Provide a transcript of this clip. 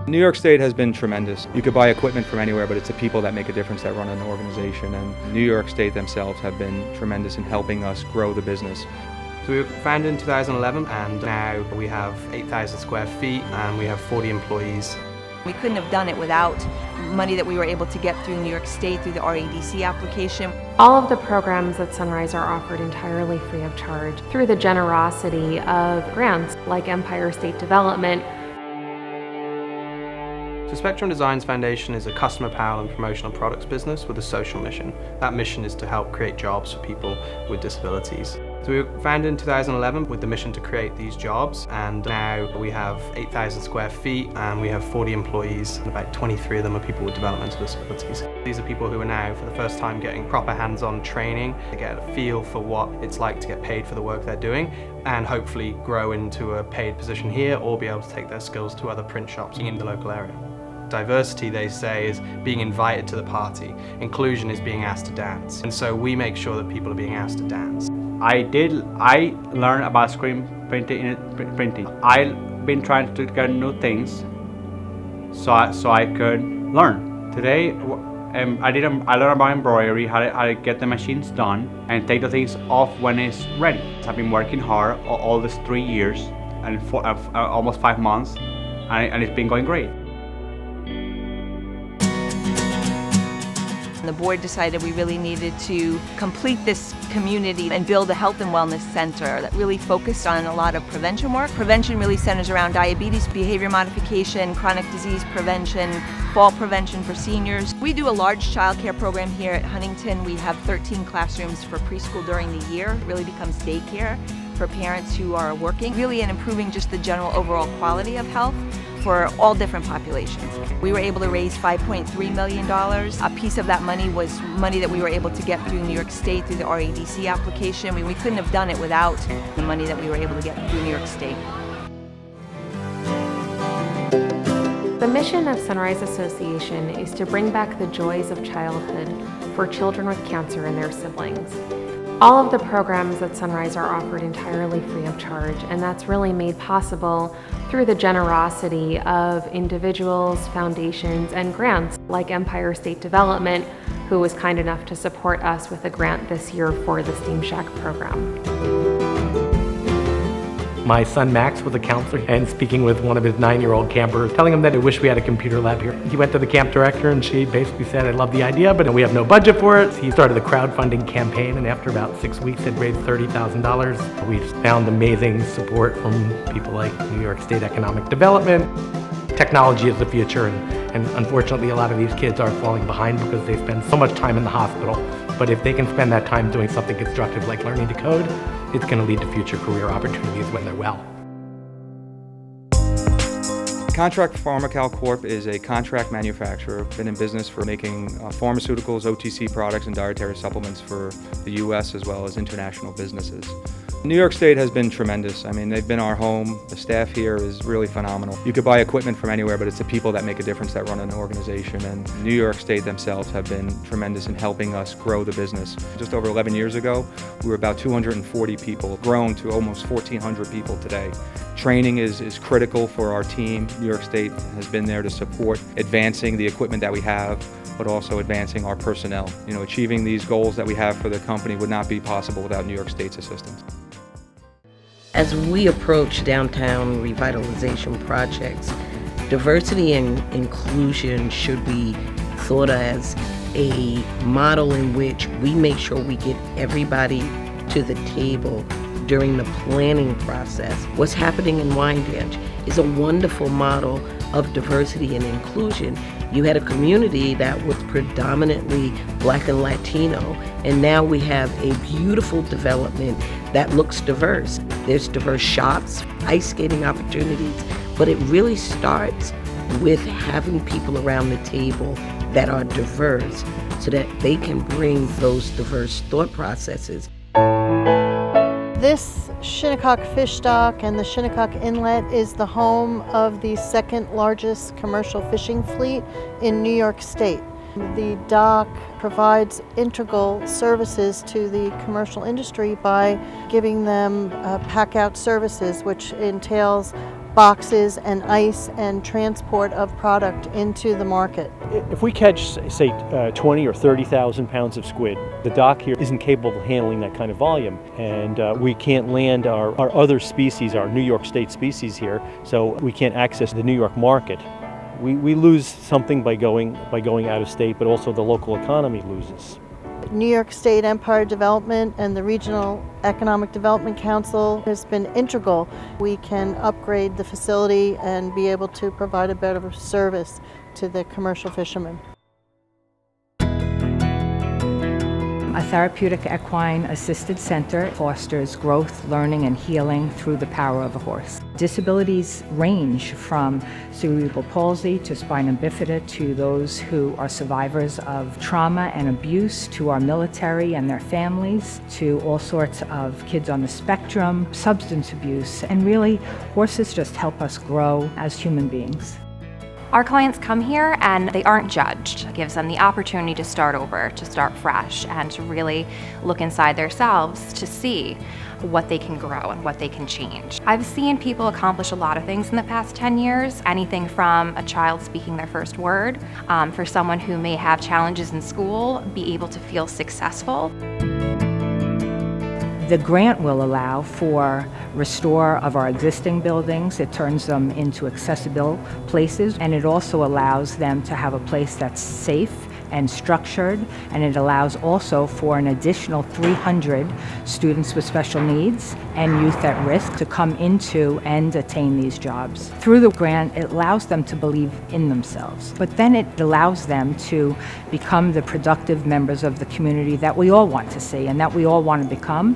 New York State has been tremendous. You could buy equipment from anywhere, but it's the people that make a difference that run an organization, and New York State themselves have been tremendous in helping us grow the business. So we were founded in 2011, and now we have 8,000 square feet and we have 40 employees. We couldn't have done it without money that we were able to get through New York State through the LIREDC application. All of the programs at Sunrise are offered entirely free of charge through the generosity of grants like Empire State Development. So Spectrum Designs Foundation is a customer apparel and promotional products business with a social mission. That mission is to help create jobs for people with disabilities. So we were founded in 2011 with the mission to create these jobs, and now we have 8,000 square feet and we have 40 employees, and about 23 of them are people with developmental disabilities. These are people who are now for the first time getting proper hands-on training to get a feel for what it's like to get paid for the work they're doing, and hopefully grow into a paid position here or be able to take their skills to other print shops in the local area. Diversity, they say, is being invited to the party. Inclusion is being asked to dance. And so we make sure that people are being asked to dance. I learned about screen printing. I've been trying to get new things so I could learn. Today, I learned about embroidery, how to get the machines done and take the things off when it's ready. I've been working hard all these 3 years and almost 5 months, and it's been going great. The board decided we really needed to complete this community and build a health and wellness center that really focused on a lot of prevention work. Prevention really centers around diabetes, behavior modification, chronic disease prevention, fall prevention for seniors. We do a large child care program here at Huntington. We have 13 classrooms for preschool during the year. It really becomes daycare for parents who are working, really in improving just the general overall quality of health for all different populations. We were able to raise $5.3 million. A piece of that money was money that we were able to get through New York State through the LIREDC application. We couldn't have done it without the money that we were able to get through New York State. The mission of Sunrise Association is to bring back the joys of childhood for children with cancer and their siblings. All of the programs at Sunrise are offered entirely free of charge, and that's really made possible through the generosity of individuals, foundations, and grants like Empire State Development, who was kind enough to support us with a grant this year for the STEAM Shack program. My son Max was a counselor and speaking with one of his 9-year-old campers, telling him that I wish we had a computer lab here. He went to the camp director and she basically said, I love the idea, but we have no budget for it. He started a crowdfunding campaign, and after about 6 weeks had raised $30,000. We found amazing support from people like New York State Economic Development. Technology is the future, and unfortunately a lot of these kids are falling behind because they spend so much time in the hospital. But if they can spend that time doing something constructive like learning to code, it's going to lead to future career opportunities when they're well. Contract Pharmacal Corp is a contract manufacturer, been in business for making pharmaceuticals, OTC products, and dietary supplements for the U.S. as well as international businesses. New York State has been tremendous. I mean, they've been our home. The staff here is really phenomenal. You could buy equipment from anywhere, but it's the people that make a difference that run an organization, and New York State themselves have been tremendous in helping us grow the business. Just over 11 years ago, we were about 240 people, grown to almost 1,400 people today. Training is critical for our team. New York State has been there to support advancing the equipment that we have, but also advancing our personnel. You know, achieving these goals that we have for the company would not be possible without New York State's assistance. As we approach downtown revitalization projects, diversity and inclusion should be thought as a model in which we make sure we get everybody to the table during the planning process. What's happening in Wyandanch is a wonderful model of diversity and inclusion. You had a community that was predominantly Black and Latino, and now we have a beautiful development that looks diverse. There's diverse shops, ice skating opportunities, but it really starts with having people around the table that are diverse so that they can bring those diverse thought processes. This Shinnecock fish dock and the Shinnecock Inlet is the home of the second largest commercial fishing fleet in New York State. The dock provides integral services to the commercial industry by giving them pack-out services, which entails boxes and ice and transport of product into the market. If we catch, say, 20 or 30,000 pounds of squid, the dock here isn't capable of handling that kind of volume, and we can't land our other species, our New York State species here, so we can't access the New York market. We lose something by going out of state, but also the local economy loses. New York State Empire Development and the Regional Economic Development Council has been integral. We can upgrade the facility and be able to provide a better service to the commercial fishermen. A therapeutic equine assisted center fosters growth, learning, and healing through the power of a horse. Disabilities range from cerebral palsy to spina bifida to those who are survivors of trauma and abuse, to our military and their families, to all sorts of kids on the spectrum, substance abuse, and really horses just help us grow as human beings. Our clients come here and they aren't judged. It gives them the opportunity to start over, to start fresh, and to really look inside themselves to see what they can grow and what they can change. I've seen people accomplish a lot of things in the past 10 years, anything from a child speaking their first word, for someone who may have challenges in school, be able to feel successful. The grant will allow for restore of our existing buildings. It turns them into accessible places, and it also allows them to have a place that's safe and structured, and it allows also for an additional 300 students with special needs and youth at risk to come into and attain these jobs. Through the grant, it allows them to believe in themselves, but then it allows them to become the productive members of the community that we all want to see and that we all want to become.